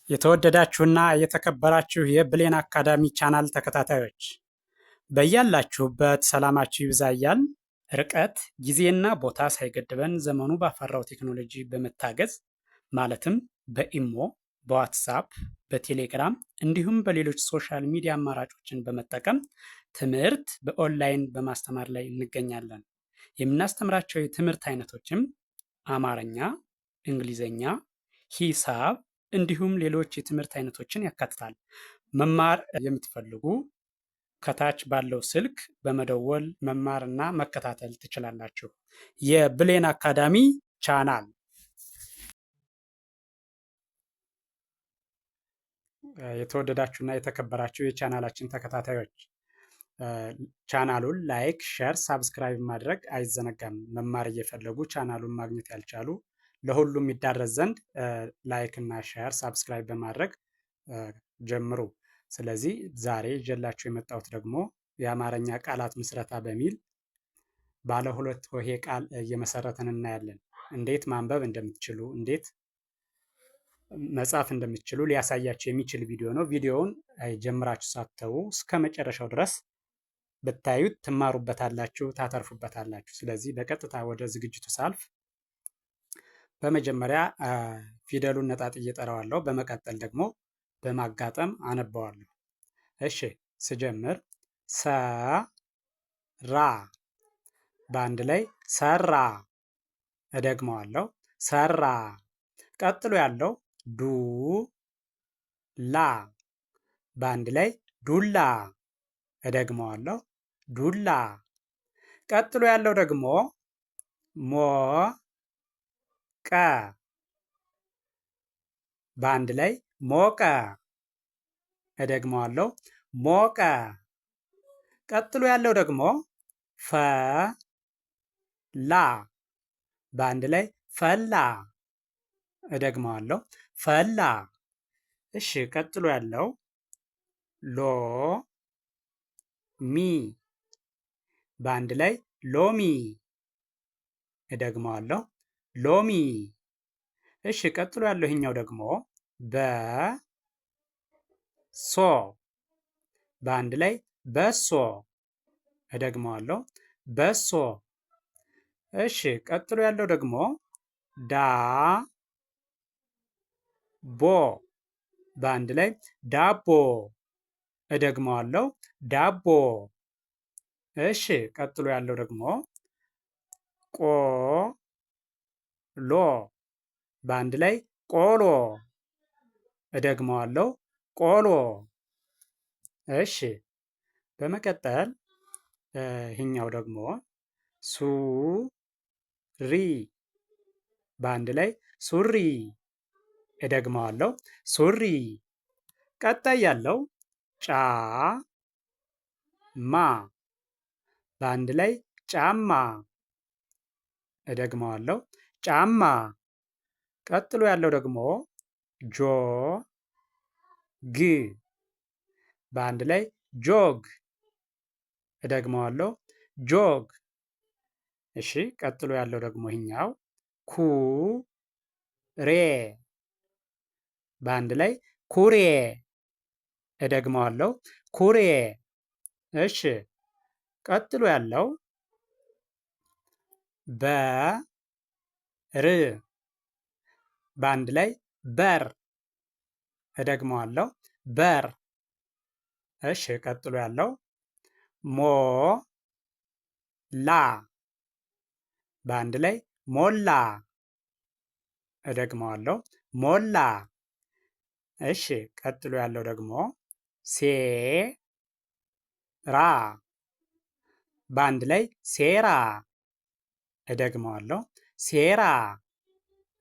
የተወደዳችሁና የተከበራችሁ የብሌን አካዳሚ ቻናል ተከታታዮች በያላችሁበት ሰላማችሁ ይብዛ እያልን ርቀት ጊዜና ቦታ ሳይገድበን ዘመኑ ባፈራው ቴክኖሎጂ በመታገዝ ማለትም በኢሞ፣ በዋትሳፕ፣ በቴሌግራም እንዲሁም በሌሎች ሶሻል ሚዲያ አማራጮችን በመጠቀም ትምህርት በኦንላይን በማስተማር ላይ እንገኛለን። የምናስተምራቸው የትምህርት አይነቶችም አማርኛ፣ እንግሊዘኛ፣ ሂሳብ እንዲሁም ሌሎች የትምህርት አይነቶችን ያካትታል። መማር የምትፈልጉ ከታች ባለው ስልክ በመደወል መማርና መከታተል ትችላላችሁ። የብሌን አካዳሚ ቻናል የተወደዳችሁና የተከበራችሁ የቻናላችን ተከታታዮች ቻናሉን ላይክ፣ ሸር፣ ሳብስክራይብ ማድረግ አይዘነጋም። መማር እየፈለጉ ቻናሉን ማግኘት ያልቻሉ ለሁሉም ይዳረስ ዘንድ ላይክ እና ሼር ሳብስክራይብ በማድረግ ጀምሩ። ስለዚህ ዛሬ ይዤላችሁ የመጣሁት ደግሞ የአማርኛ ቃላት ምስረታ በሚል ባለ ሁለት ሆሄ ቃል እየመሰረትን እናያለን። እንዴት ማንበብ እንደምትችሉ፣ እንዴት መጻፍ እንደምትችሉ ሊያሳያችሁ የሚችል ቪዲዮ ነው። ቪዲዮውን ጀምራችሁ ሳትተዉ እስከ መጨረሻው ድረስ ብታዩት ትማሩበታላችሁ፣ ታተርፉበታላችሁ። ስለዚህ በቀጥታ ወደ ዝግጅቱ ሳልፍ በመጀመሪያ ፊደሉን ነጣጥዬ እጠራዋለሁ። በመቀጠል ደግሞ በማጋጠም አነባዋለሁ። እሺ ስጀምር ሰራ፣ በአንድ ላይ ሰራ። እደግመዋለሁ፣ ሰራ። ቀጥሎ ያለው ዱላ፣ በአንድ ላይ ዱላ። እደግመዋለሁ፣ ዱላ። ቀጥሎ ያለው ደግሞ ሞቀ፣ በአንድ ላይ ሞቀ። እደግመዋለሁ፣ ሞቀ። ቀጥሎ ያለው ደግሞ ፈላ፣ በአንድ ላይ ፈላ። እደግመዋለሁ፣ ፈላ። እሺ ቀጥሎ ያለው ሎሚ፣ በአንድ ላይ ሎሚ። እደግመዋለሁ፣ ሎሚ። እሺ ቀጥሎ ያለው ይሄኛው ደግሞ በሶ፣ በአንድ ላይ በሶ። እደግመዋለሁ፣ በሶ። እሺ ቀጥሎ ያለው ደግሞ ዳቦ፣ በአንድ ላይ ዳቦ። እደግመዋለሁ፣ ዳቦ። እሺ ቀጥሎ ያለው ደግሞ ቆሎ፣ በአንድ ላይ ቆሎ። እደግመዋለሁ፣ ቆሎ። እሺ በመቀጠል ይህኛው ደግሞ ሱሪ፣ በአንድ ላይ ሱሪ። እደግመዋለሁ፣ ሱሪ። ቀጣይ ያለው ጫማ፣ በአንድ ላይ ጫማ። እደግመዋለሁ፣ ጫማ። ቀጥሎ ያለው ደግሞ ጆግ፣ በአንድ ላይ ጆግ። እደግመዋለሁ፣ ጆግ። እሺ ቀጥሎ ያለው ደግሞ ይሄኛው ኩሬ፣ በአንድ ላይ ኩሬ። እደግመዋለሁ፣ ኩሬ። እሺ ቀጥሎ ያለው በር፣ በአንድ ላይ በር። እደግመዋለሁ፣ በር። እሺ ቀጥሎ ያለው ሞላ፣ በአንድ ላይ ሞላ። እደግመዋለሁ፣ ሞላ። እሺ ቀጥሎ ያለው ደግሞ ሴራ፣ በአንድ ላይ ሴራ። እደግመዋለሁ፣ ሴራ።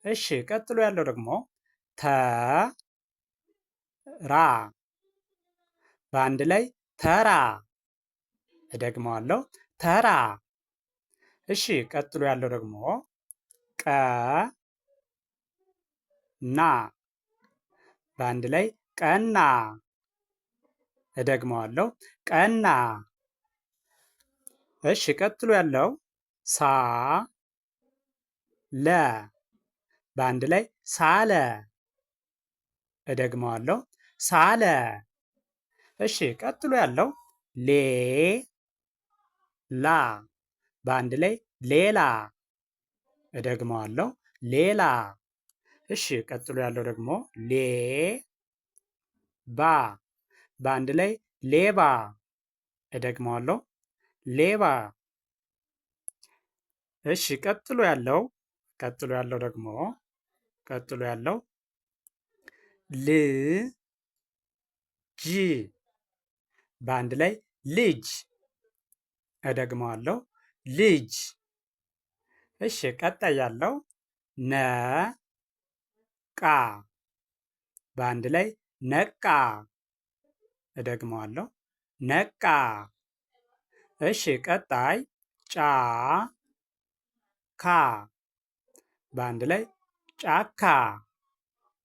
እሺ ቀጥሎ ያለው ደግሞ ተራ፣ በአንድ ላይ ተራ። እደግመዋለሁ፣ ተራ። እሺ ቀጥሎ ያለው ደግሞ ቀና፣ በአንድ ላይ ቀና። እደግመዋለሁ፣ ቀና። እሺ ቀጥሎ ያለው ሳለ፣ በአንድ ላይ ሳለ። እደግመዋለሁ። ሳለ። እሺ ቀጥሎ ያለው ሌ ላ በአንድ ላይ ሌላ። እደግመዋለሁ ሌላ። እሺ ቀጥሎ ያለው ደግሞ ሌ ባ በአንድ ላይ ሌባ። እደግመዋለሁ ሌባ። እሺ ቀጥሎ ያለው ደግሞ ል ጅ በአንድ ላይ ልጅ። እደግመዋለሁ ልጅ። እሺ ቀጣይ ያለው ነ ቃ በአንድ ላይ ነቃ። እደግመዋለሁ ነቃ። እሺ ቀጣይ ጫ ካ በአንድ ላይ ጫካ።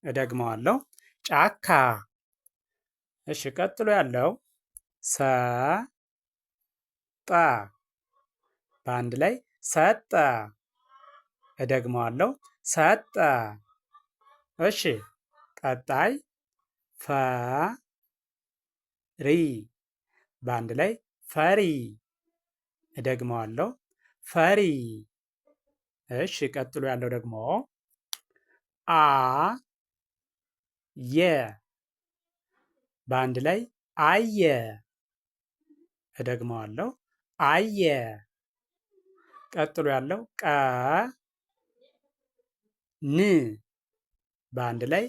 እደግመዋለሁ ጫካ። እሺ ቀጥሎ ያለው ሰ ጠ በአንድ ላይ ሰጠ። እደግመዋለሁ ሰጠ። እሺ ቀጣይ ፈ ሪ በአንድ ላይ ፈሪ። እደግመዋለሁ ፈሪ። እሺ ቀጥሎ ያለው ደግሞ አ የ በአንድ ላይ አየ። እደግመዋለሁ አየ። ቀጥሎ ያለው ቀ ን በአንድ ላይ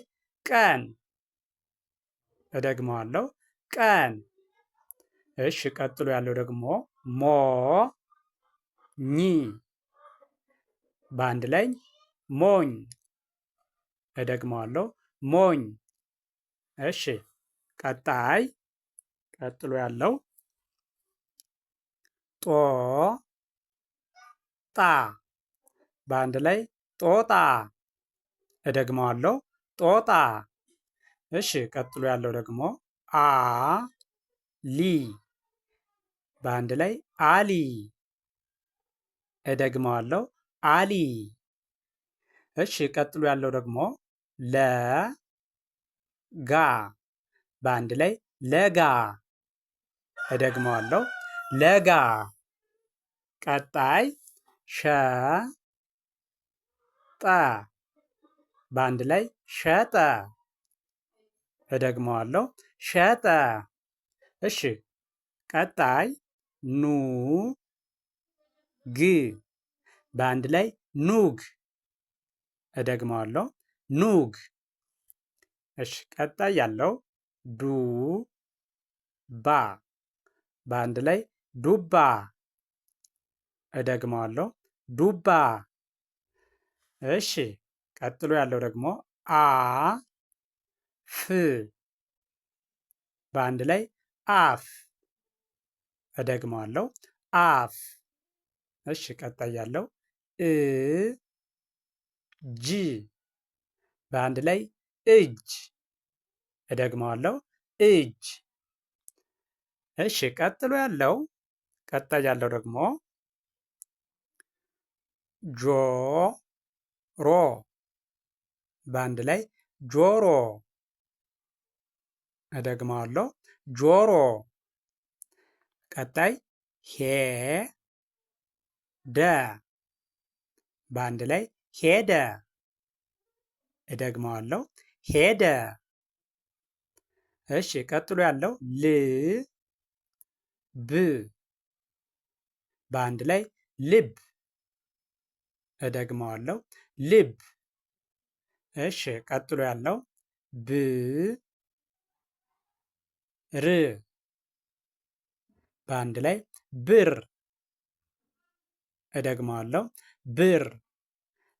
ቀን። እደግመዋለሁ ቀን። እሺ ቀጥሎ ያለው ደግሞ ሞ ኝ በአንድ ላይ ሞኝ። እደግመዋለሁ ሞኝ። እሺ ቀጥሎ ያለው ጦ ጣ በአንድ ላይ ጦጣ። እደግመዋለሁ ጦጣ። እሺ ቀጥሎ ያለው ደግሞ አ ሊ በአንድ ላይ አሊ። እደግመዋለሁ አሊ። እሺ ቀጥሎ ያለው ደግሞ ለ ጋ በአንድ ላይ ለጋ። እደግመዋለሁ ለጋ። ቀጣይ ሸ ጠ በአንድ ላይ ሸጠ። እደግመዋለሁ ሸጠ። እሺ ቀጣይ ኑ ግ በአንድ ላይ ኑግ። እደግመዋለሁ ኑግ። እሺ ቀጣይ ያለው ዱ ባ በአንድ ላይ ዱባ። እደግመዋለሁ ዱባ። እሺ ቀጥሎ ያለው ደግሞ አ ፍ በአንድ ላይ አፍ። እደግመዋለሁ አፍ። እሺ ቀጣይ ያለው እ ጅ በአንድ ላይ እጅ። እደግመዋለሁ እጅ። እሺ ቀጣይ ያለው ደግሞ ጆሮ በአንድ ላይ ጆሮ። እደግመዋለሁ ጆሮ። ቀጣይ ሄደ በአንድ ላይ ሄደ። እደግመዋለሁ ሄደ። እሺ ቀጥሎ ያለው ል ብ በአንድ ላይ ልብ። እደግመዋለሁ ልብ። እሺ ቀጥሎ ያለው ብ ር በአንድ ላይ ብር። እደግመዋለሁ ብር።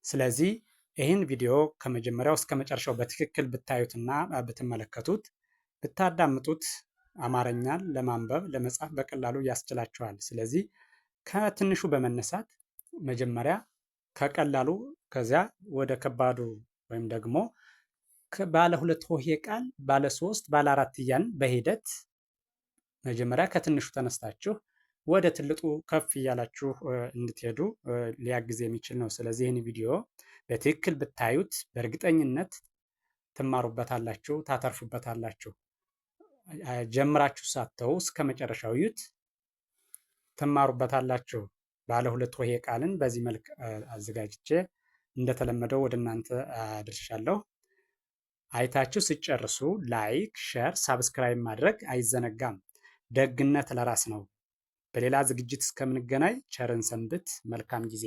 ስለዚህ ይህን ቪዲዮ ከመጀመሪያው እስከ መጨረሻው በትክክል ብታዩትና ብትመለከቱት ብታዳምጡት አማርኛን ለማንበብ ለመጻፍ በቀላሉ ያስችላችኋል። ስለዚህ ከትንሹ በመነሳት መጀመሪያ ከቀላሉ ከዚያ ወደ ከባዱ ወይም ደግሞ ባለ ሁለት ሆሄ ቃል ባለ ሶስት ባለ አራት እያልን በሂደት መጀመሪያ ከትንሹ ተነስታችሁ ወደ ትልቁ ከፍ እያላችሁ እንድትሄዱ ሊያግዝ የሚችል ነው። ስለዚህ ይህን ቪዲዮ በትክክል ብታዩት በእርግጠኝነት ትማሩበታላችሁ፣ ታተርፉበታላችሁ። ጀምራችሁ ሳተው እስከ መጨረሻው እዩት፣ ትማሩበታላችሁ። ባለ ሁለት ሆሄ ቃልን በዚህ መልክ አዘጋጅቼ እንደተለመደው ወደ እናንተ አድርሻለሁ። አይታችሁ ስጨርሱ ላይክ፣ ሼር፣ ሳብስክራይብ ማድረግ አይዘነጋም። ደግነት ለራስ ነው። በሌላ ዝግጅት እስከምንገናኝ ቸርን ሰንብት። መልካም ጊዜ